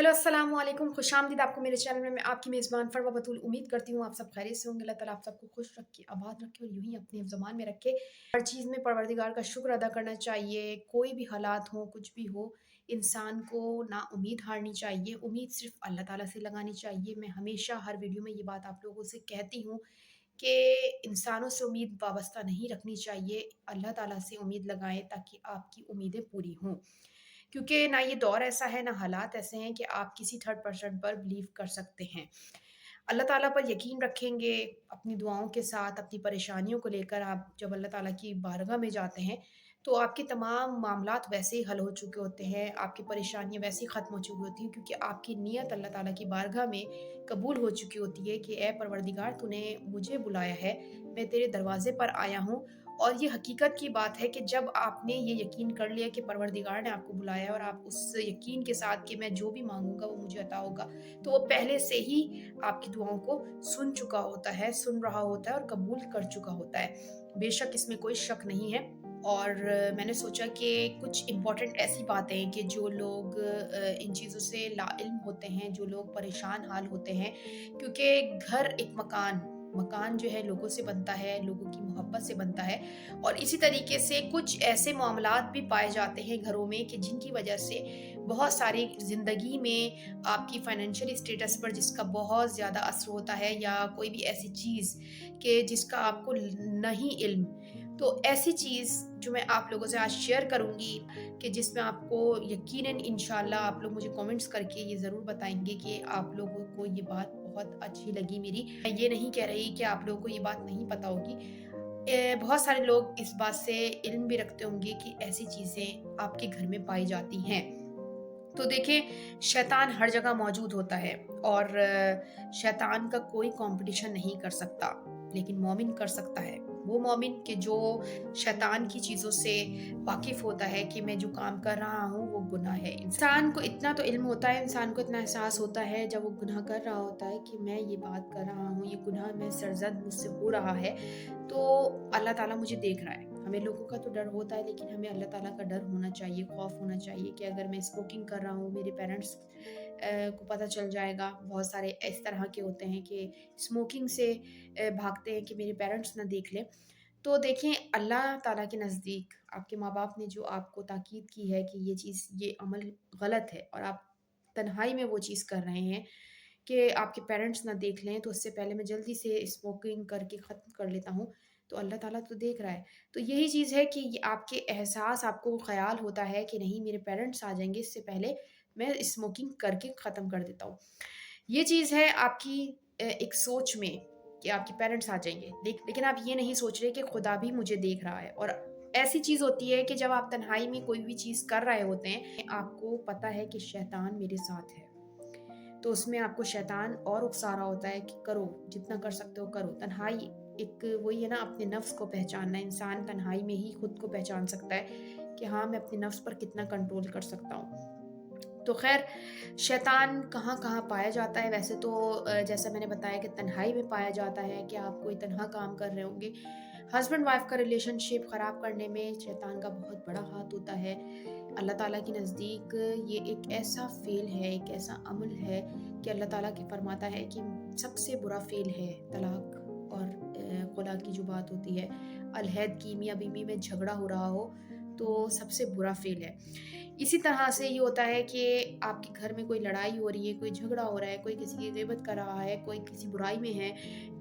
Hello अस्सलाम वालेकुम, खुशामदीद आपको मेरे चैनल में। मैं आपकी मेज़बान फ़रवा बतूल उम्मीद करती हूँ आप सब खैरियत से होंगे। अल्लाह ताला आप सबको खुश रखे, आबाद रखे और यूँ ही अपने ज़ुबान में रखे। हर चीज़ में परवरदिगार का शुक्र अदा करना चाहिए। कोई भी हालात हों, कुछ भी हो, इंसान को ना उम्मीद हारनी चाहिए। उम्मीद सिर्फ़ अल्लाह ताला से लगानी चाहिए। मैं हमेशा हर वीडियो में ये बात आप लोगों से कहती हूँ कि इंसानों से उम्मीद वाबस्ता नहीं रखनी चाहिए। अल्लाह ताला से उम्मीद लगाएँ ताकि आपकी उम्मीदें पूरी हों। क्योंकि ना ये दौर ऐसा है, ना हालात ऐसे हैं कि आप किसी थर्ड पर्सन पर बिलीव कर सकते हैं। अल्लाह ताला पर यकीन रखेंगे, अपनी दुआओं के साथ, अपनी परेशानियों को लेकर आप जब अल्लाह ताला की बारगाह में जाते हैं, तो आपके तमाम मामलात वैसे ही हल हो चुके होते हैं, आपकी परेशानियाँ वैसे ही ख़त्म हो चुकी होती हैं क्योंकि आपकी नीयत अल्लाह ताला की बारगाह में कबूल हो चुकी होती है कि ए परवरदिगार तूने मुझे बुलाया है, मैं तेरे दरवाज़े पर आया हूँ। और ये हकीकत की बात है कि जब आपने ये यकीन कर लिया कि परवरदिगार ने आपको बुलाया है और आप उस यकीन के साथ कि मैं जो भी माँगूँगा वो मुझे अता होगा, तो वो पहले से ही आपकी दुआओं को सुन चुका होता है, सुन रहा होता है और कबूल कर चुका होता है। बेशक इसमें कोई शक नहीं है। और मैंने सोचा कि कुछ इम्पोर्टेंट ऐसी बातें हैं कि जो लोग इन चीज़ों से लाइल्म होते हैं, जो लोग परेशान हाल होते हैं, क्योंकि घर एक मकान मकान जो है लोगों से बनता है, लोगों की मोहब्बत से बनता है। और इसी तरीके से कुछ ऐसे मामलात भी पाए जाते हैं घरों में कि जिनकी वजह से बहुत सारी ज़िंदगी में आपकी फाइनेंशियल स्टेटस पर जिसका बहुत ज़्यादा असर होता है, या कोई भी ऐसी चीज़ कि जिसका आपको नहीं इल्म। तो ऐसी चीज़ जो मैं आप लोगों से आज शेयर करूँगी कि जिसमें आपको यकीनन इंशाल्लाह आप लोग मुझे कमेंट्स करके ये ज़रूर बताएँगे कि आप लोगों को ये बात बहुत अच्छी लगी मेरी। मैं ये नहीं कह रही कि आप लोगों को ये बात नहीं पता होगी। बहुत सारे लोग इस बात से इल्म भी रखते होंगे कि ऐसी चीज़ें आपके घर में पाई जाती हैं। तो देखिए, शैतान हर जगह मौजूद होता है और शैतान का कोई कॉम्पिटिशन नहीं कर सकता, लेकिन मोमिन कर सकता है। वो मोमिन कि जो शैतान की चीज़ों से वाकिफ़ होता है कि मैं जो काम कर रहा हूँ वो गुनाह है। इंसान को इतना तो इल्म होता है, इंसान को इतना एहसास होता है जब वो गुनाह कर रहा होता है कि मैं ये बात कर रहा हूँ, ये गुनाह मैं सरज़द मुझसे हो रहा है, तो अल्लाह ताला मुझे देख रहा है। हमें लोगों का तो डर होता है, लेकिन हमें अल्लाह ताला का डर होना चाहिए, खौफ होना चाहिए कि अगर मैं स्मोकिंग कर रहा हूँ, मेरे पेरेंट्स को पता चल जाएगा। बहुत सारे इस तरह के होते हैं कि स्मोकिंग से भागते हैं कि मेरे पेरेंट्स ना देख लें। तो देखें, अल्लाह ताला के नज़दीक आपके माँ-बाप ने जो आपको ताकीद की है कि ये चीज़, ये अमल गलत है और आप तन्हाई में वो चीज़ कर रहे हैं कि आपके पेरेंट्स ना देख लें, तो उससे पहले मैं जल्दी से स्मोकिंग करके ख़त्म कर लेता हूँ, तो अल्लाह ताला तो देख रहा है। तो यही चीज़ है कि ये आपके एहसास, आपको ख़्याल होता है कि नहीं मेरे पेरेंट्स आ जाएँगे, इससे पहले मैं स्मोकिंग करके ख़त्म कर देता हूँ। ये चीज़ है आपकी एक सोच में कि आपके पेरेंट्स आ जाएँगे। लेकिन आप ये नहीं सोच रहे कि खुदा भी मुझे देख रहा है। और ऐसी चीज़ होती है कि जब आप तन्हाई में कोई भी चीज़ कर रहे होते हैं, आपको पता है कि शैतान मेरे साथ है। तो उसमें आपको शैतान और उकसा रहा होता है कि करो, जितना कर सकते हो करो। तन्हाई एक वही है ना, अपने नफ्स को पहचानना। इंसान तन्हाई में ही खुद को पहचान सकता है कि हाँ, मैं अपने नफ्स पर कितना कंट्रोल कर सकता हूँ। तो ख़ैर, शैतान कहाँ-कहाँ पाया जाता है? वैसे तो जैसा मैंने बताया कि तन्हाई में पाया जाता है कि आप कोई तन्हा काम कर रहे होंगे। हस्बैंड वाइफ़ का रिलेशनशिप ख़राब करने में शैतान का बहुत बड़ा हाथ होता है। अल्लाह ताला के नज़दीक ये एक ऐसा फ़ेल है, एक ऐसा अमल है कि अल्लाह ताला के फ़रमाता है कि सबसे बुरा फ़ेल है तलाक और खुला की जो बात होती है, अलहैदगी, मियाँ-बीवी में झगड़ा हो रहा हो, तो सबसे बुरा फ़ेल है। इसी तरह से ये होता है कि आपके घर में कोई लड़ाई हो रही है, कोई झगड़ा हो रहा है, कोई किसी की ग़ीबत कर रहा है, कोई किसी बुराई में है,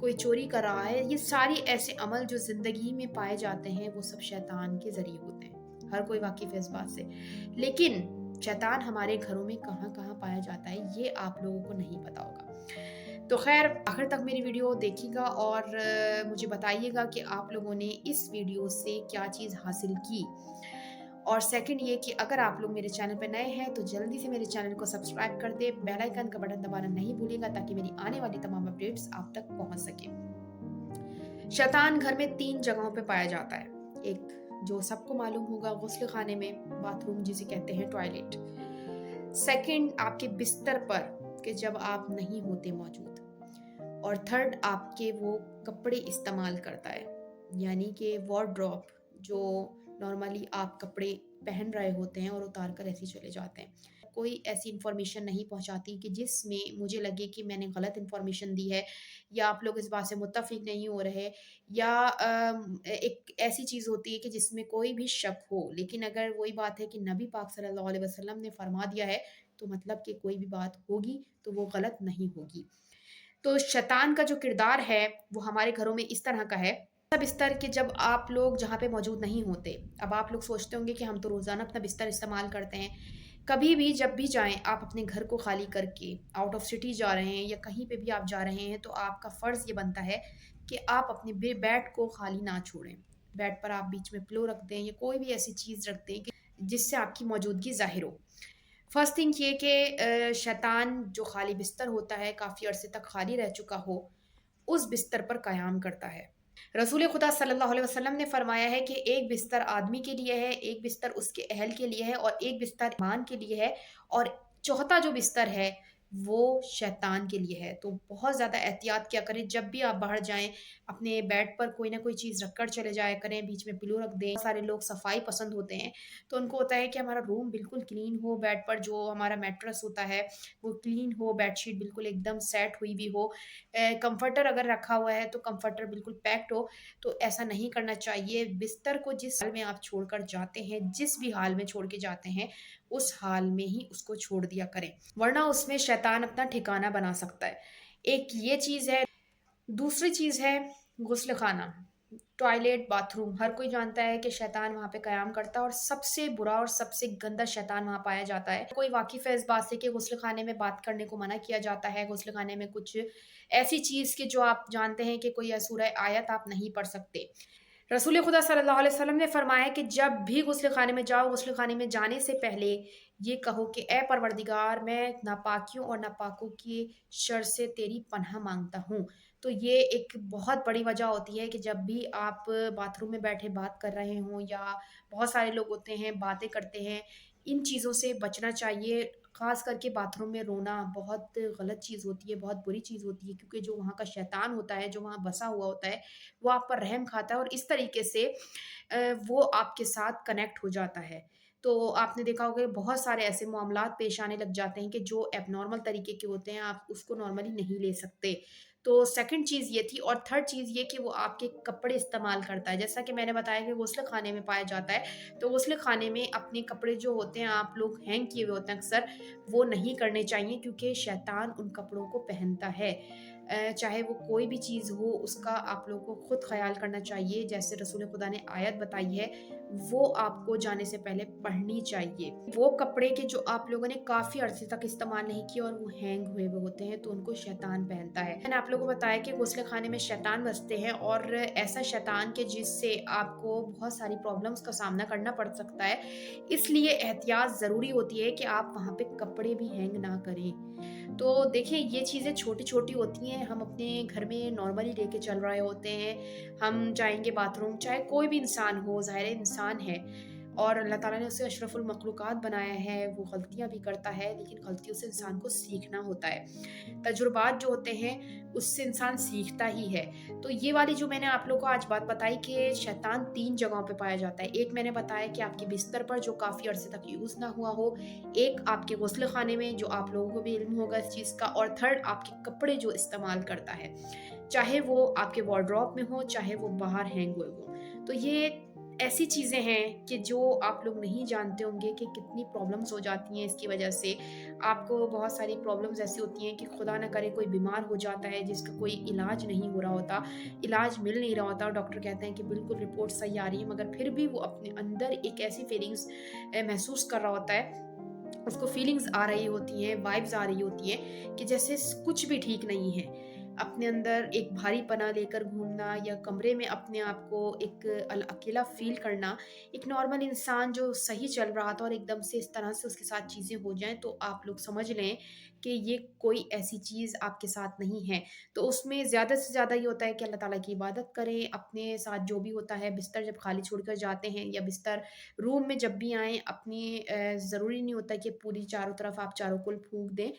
कोई चोरी कर रहा है। ये सारी ऐसे अमल जो ज़िंदगी में पाए जाते हैं, वो सब शैतान के ज़रिए होते हैं। हर कोई वाकिफ़ है इस बात से। लेकिन शैतान हमारे घरों में कहाँ-कहाँ पाया जाता है, ये आप लोगों को नहीं पता होगा। तो ख़ैर, आखिर तक मेरी वीडियो देखिएगा और मुझे बताइएगा कि आप लोगों ने इस वीडियो से क्या चीज़ हासिल की। और सेकंड ये कि अगर आप लोग मेरे चैनल पे नए हैं तो जल्दी से मेरे चैनल को सब्सक्राइब कर दें, बेल आइकन का बटन दबाना नहीं भूलिएगा ताकि मेरी आने वाली तमाम अपडेट्स आप तक पहुँच सकें। शैतान घर में 3 जगहों पे पाया जाता है। एक जो सबको मालूम होगा, गुस्ल खाने में, बाथरूम जिसे कहते हैं टॉयलेट। सेकंड आपके बिस्तर पर कि जब आप नहीं होते मौजूद। और थर्ड आपके वो कपड़े इस्तेमाल करता है, यानी कि वार्डरोब, जो नॉर्मली आप कपड़े पहन रहे होते हैं और उतार कर ऐसे ही चले जाते हैं। कोई ऐसी इन्फॉर्मेशन नहीं पहुँचाती कि जिसमें मुझे लगे कि मैंने गलत इन्फॉर्मेशन दी है या आप लोग इस बात से मुत्तफ़िक नहीं हो रहे या एक ऐसी चीज़ होती है कि जिसमें कोई भी शक हो। लेकिन अगर वही बात है कि नबी पाक सल्लल्लाहु अलैहि वसल्लम ने फ़रमा दिया है, तो मतलब कि कोई भी बात होगी, तो वो गलत नहीं होगी। तो शैतान का जो किरदार है, वो हमारे घरों में इस तरह का है, ऐसा बिस्तर कि जब आप लोग जहाँ पे मौजूद नहीं होते, अब आप लोग सोचते होंगे कि हम तो रोज़ाना अपना बिस्तर इस्तेमाल करते हैं। कभी भी जब भी जाएँ, आप अपने घर को खाली करके आउट ऑफ सिटी जा रहे हैं या कहीं पे भी आप जा रहे हैं, तो आपका फ़र्ज़ ये बनता है कि आप अपने बेड को खाली ना छोड़ें। बेड पर आप बीच में पिलो रख दें या कोई भी ऐसी चीज़ रख दें कि जिससे आपकी मौजूदगी ज़ाहिर हो। फर्स्ट थिंग ये कि शैतान जो खाली बिस्तर होता है, काफ़ी अरसे तक खाली रह चुका हो, उस बिस्तर पर क़याम करता है। रसूल खुदा सल्लल्लाहु अलैहि वसल्लम ने फ़रमाया है कि एक बिस्तर आदमी के लिए है, एक बिस्तर उसके अहल के लिए है और एक बिस्तर ईमान के लिए है और चौथा जो बिस्तर है, वो शैतान के लिए है। तो बहुत ज़्यादा एहतियात किया करें, जब भी आप बाहर जाएँ, अपने बेड पर कोई ना कोई चीज़ रख कर चले जाया करें, बीच में पिलो रख दें। बहुत सारे लोग सफाई पसंद होते हैं, तो उनको होता है कि हमारा रूम बिल्कुल क्लीन हो, बेड पर जो हमारा मैट्रेस होता है, वो क्लीन हो, बेडशीट बिल्कुल एकदम सेट हुई भी हो। कम्फर्टर अगर रखा हुआ है, तो कम्फर्टर बिल्कुल पैक्ड हो, तो ऐसा नहीं करना चाहिए। बिस्तर को जिस हाल में आप छोड़कर जाते हैं, जिस भी हाल में छोड़ के जाते हैं, उस हाल में ही उसको छोड़ दिया करें, वरना उसमें शैतान अपना ठिकाना बना सकता है। एक ये चीज़ है, दूसरी चीज़ है गुस्ल खाना, टॉयलेट, बाथरूम। हर कोई जानता है कि शैतान वहाँ पे क़याम करता है और सबसे बुरा और सबसे गंदा शैतान वहाँ पाया जाता है। कोई वाकिफ़ है इस बात से कि गुस्ल खाने में बात करने को मना किया जाता है, गुस्ल खाने में कुछ ऐसी चीज़ कि जो आप जानते हैं कि कोई सूरह आयत आप नहीं पढ़ सकते। रसूल खुदा सल्लल्लाहु अलैहि वसल्लम ने फरमाया कि जब भी गुस्ल खाने में जाओ, गुस्ल खाने में जाने से पहले ये कहो कि ए परवरदिगार, मैं नापाकियों और नापाकों की शर से तेरी पनाह माँगता हूँ। तो ये एक बहुत बड़ी वजह होती है कि जब भी आप बाथरूम में बैठे बात कर रहे हों या बहुत सारे लोग होते हैं, बातें करते हैं, इन चीज़ों से बचना चाहिए। ख़ास करके बाथरूम में रोना बहुत गलत चीज़ होती है, बहुत बुरी चीज़ होती है क्योंकि जो वहाँ का शैतान होता है, जो वहाँ बसा हुआ होता है, वो आप पर रहम खाता है और इस तरीके से वो आपके साथ कनेक्ट हो जाता है। तो आपने देखा होगा कि बहुत सारे ऐसे मामलात पेश आने लग जाते हैं कि जो एब्नॉर्मल तरीके के होते हैं, आप उसको नॉर्मली नहीं ले सकते। तो सेकंड चीज़ ये थी और थर्ड चीज़ ये कि वो आपके कपड़े इस्तेमाल करता है। जैसा कि मैंने बताया कि गुस्ल खाने में पाया जाता है, तो गुस्ल खाने में अपने कपड़े जो होते हैं, आप लोग हैंग किए हुए होते हैं अक्सर, वो नहीं करने चाहिए क्योंकि शैतान उन कपड़ों को पहनता है। चाहे वो कोई भी चीज़ हो उसका आप लोगों को खुद ख़याल करना चाहिए। जैसे रसूल खुदा ने आयत बताई है, वो आपको जाने से पहले पढ़नी चाहिए। वो कपड़े के जो आप लोगों ने काफ़ी अरसे तक इस्तेमाल नहीं किए और वो हैंग हुए हुए होते हैं, तो उनको शैतान पहनता है। मैंने आप लोगों को बताया कि गुस्ल खाने में शैतान बसते हैं और ऐसा शैतान के जिससे आपको बहुत सारी प्रॉब्लम्स का सामना करना पड़ सकता है। इसलिए एहतियात ज़रूरी होती है कि आप वहाँ पे कपड़े भी हैंग ना करें। तो देखिए ये चीज़ें छोटी-छोटी होती हैं, हम अपने घर में नॉर्मली लेके चल रहे होते हैं। हम जाएँगे बाथरूम, चाहे कोई भी इंसान हो, ज़ाहिर है इंसान है और अल्लाह ताला ने उसे अशरफुल मखलूक़ात बनाया है, वो गलतियाँ भी करता है, लेकिन गलतियों से इंसान को सीखना होता है। तजुर्बात जो होते हैं, उससे इंसान सीखता ही है। तो ये वाली जो मैंने आप लोगों को आज बात बताई कि शैतान 3 जगहों पे पाया जाता है। एक मैंने बताया कि आपके बिस्तर पर जो काफ़ी अरसे तक यूज़ ना हुआ हो, एक आपके गुस्ल खाने में जो आप लोगों को भी इल्म होगा इस चीज़ का और थर्ड आपके कपड़े जो इस्तेमाल करता है। चाहे वो आपके वार्डरोब में हो, चाहे वो बाहर हैंग हुए हों। तो ये ऐसी चीज़ें हैं कि जो आप लोग नहीं जानते होंगे कि कितनी प्रॉब्लम्स हो जाती हैं इसकी वजह से। आपको बहुत सारी प्रॉब्लम्स ऐसी होती हैं कि खुदा ना करे कोई बीमार हो जाता है जिसका कोई इलाज नहीं हो रहा होता, इलाज मिल नहीं रहा होता और डॉक्टर कहते हैं कि बिल्कुल रिपोर्ट सही आ रही है मगर फिर भी वो अपने अंदर एक ऐसी फीलिंग्स महसूस कर रहा होता है, उसको फीलिंग्स आ रही होती हैं, वाइब्स आ रही होती हैं कि जैसे कुछ भी ठीक नहीं है। अपने अंदर एक भारीपना लेकर घूमना या कमरे में अपने आप को एक अकेला फ़ील करना, एक नॉर्मल इंसान जो सही चल रहा था और एकदम से इस तरह से उसके साथ चीज़ें हो जाएँ, तो आप लोग समझ लें कि ये कोई ऐसी चीज़ आपके साथ नहीं है। तो उसमें ज़्यादा से ज़्यादा ये होता है कि अल्लाह ताला की इबादत करें, अपने साथ जो भी होता है, बिस्तर जब खाली छोड़कर जाते हैं या बिस्तर रूम में जब भी आएँ अपनी ज़रूरी नहीं होता कि पूरी चारों तरफ आप चारों कुल फूँक दें।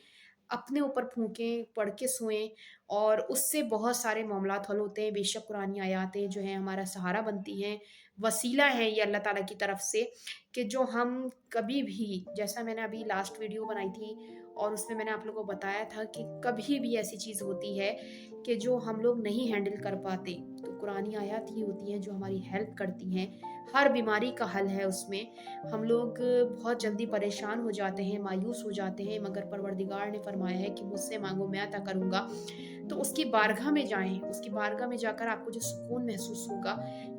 अपने ऊपर फूँकें, पढ़ के सोएँ और उससे बहुत सारे मामलात हल होते हैं। बेशक कुरानी आयातें जो हैं हमारा सहारा बनती हैं, वसीला है ये अल्लाह ताला की तरफ से कि जो हम कभी भी, जैसा मैंने अभी लास्ट वीडियो बनाई थी और उसमें मैंने आप लोगों को बताया था कि कभी भी ऐसी चीज़ होती है कि जो हम लोग नहीं हैंडल कर पाते, तो कुरानी आयत ही होती हैं जो हमारी हेल्प करती हैं। हर बीमारी का हल है उसमें। हम लोग बहुत जल्दी परेशान हो जाते हैं, मायूस हो जाते हैं, मगर परवरदिगार ने फरमाया है कि मुझसे माँगो मैं अता करूँगा। तो उसकी बारगाह में जाएँ, उसकी बारगाह में जाकर आपको जो सुकून महसूस होगा,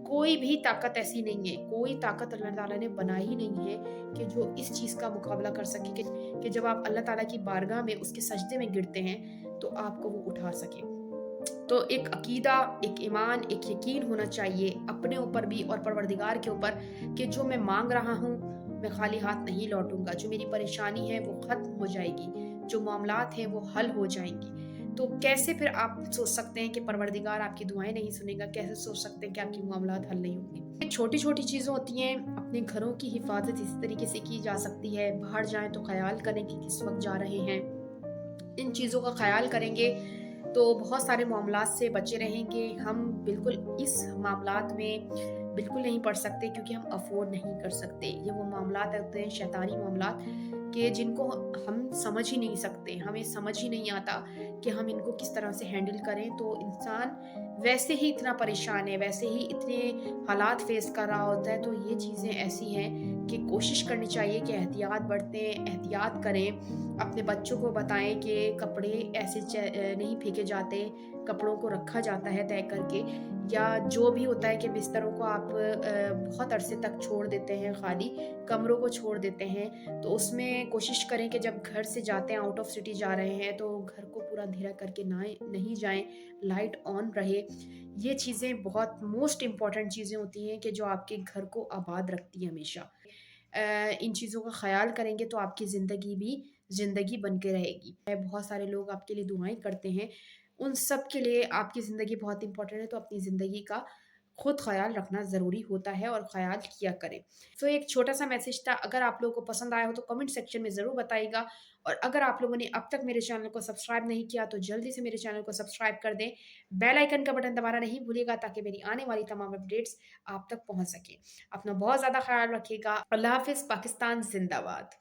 कोई भी ताकत ऐसी नहीं है, कोई ताकत अल्लाह ताला ने बनाई ही नहीं है कि जो इस चीज़ का मुकाबला कर सके कि जब आप अल्लाह ताला की बारगाह में उसके सजदे में गिरते हैं, तो आपको वो उठा सके। तो एक अकीदा, एक ईमान, एक यकीन होना चाहिए अपने ऊपर भी और परवरदिगार के ऊपर कि जो मैं माँग रहा हूँ, मैं खाली हाथ नहीं लौटूँगा। जो मेरी परेशानी है वो ख़त्म हो जाएगी, जो मामलात हैं वो हल हो जाएँगी। तो कैसे फिर आप सोच सकते हैं कि परवरदिगार आपकी दुआएँ नहीं सुनेगा? कैसे सोच सकते हैं कि आपके मामलात हल नहीं होंगे? ये छोटी-छोटी चीज़ें होती हैं, अपने घरों की हिफाज़त इस तरीके से की जा सकती है। बाहर जाएँ तो ख़याल करें कि किस वक़्त जा रहे हैं। इन चीज़ों का ख़याल करेंगे तो बहुत सारे मामलात से बचे रहेंगे। हम बिल्कुल इस मामलात में बिल्कुल नहीं पड़ सकते क्योंकि हम अफ़ोर्ड नहीं कर सकते। ये वो मामलात होते हैं शैतानी मामलात कि जिनको हम समझ ही नहीं सकते। हमें समझ ही नहीं आता कि हम इनको किस तरह से हैंडल करें। तो इंसान वैसे ही इतना परेशान है, वैसे ही इतने हालात फ़ेस कर रहा होता है, तो ये चीज़ें ऐसी हैं कि कोशिश करनी चाहिए कि एहतियात बरतें, एहतियात करें। अपने बच्चों को बताएँ कि कपड़े ऐसे नहीं फेंके जाते, कपड़ों को रखा जाता है तह करके, या जो भी होता है कि बिस्तरों को आप बहुत अरसे तक छोड़ देते हैं खाली, कमरों को छोड़ देते हैं, तो उसमें कोशिश करें कि जब घर से जाते हैं, आउट ऑफ सिटी जा रहे हैं, तो घर को पूरा अंधेरा करके नहीं जाएँ, लाइट ऑन रहे। ये चीज़ें बहुत मोस्ट इम्पोर्टेंट चीज़ें होती हैं कि जो आपके घर को आबाद रखती हैं हमेशा। इन चीज़ों का ख़याल करेंगे तो आपकी ज़िंदगी भी ज़िंदगी बन के रहेगी। बहुत सारे लोग आपके लिए दुआएँ करते हैं, उन सब के लिए आपकी ज़िंदगी बहुत इम्पोर्टेंट है, तो अपनी ज़िंदगी का खुद ख़याल रखना ज़रूरी होता है और ख़याल किया करें। सो एक छोटा-सा मैसेज था, अगर आप लोगों को पसंद आया हो तो कमेंट सेक्शन में ज़रूर बताइएगा और अगर आप लोगों ने अब तक मेरे चैनल को सब्सक्राइब नहीं किया तो जल्दी से मेरे चैनल को सब्सक्राइब कर दें। बेल आइकन का बटन दबाना नहीं भूलिएगा ताकि मेरी आने वाली तमाम अपडेट्स आप तक पहुँच सकें। अपना बहुत ज़्यादा ख़्याल रखिएगा। अल्लाह हाफ़िज़, पाकिस्तान ज़िंदाबाद।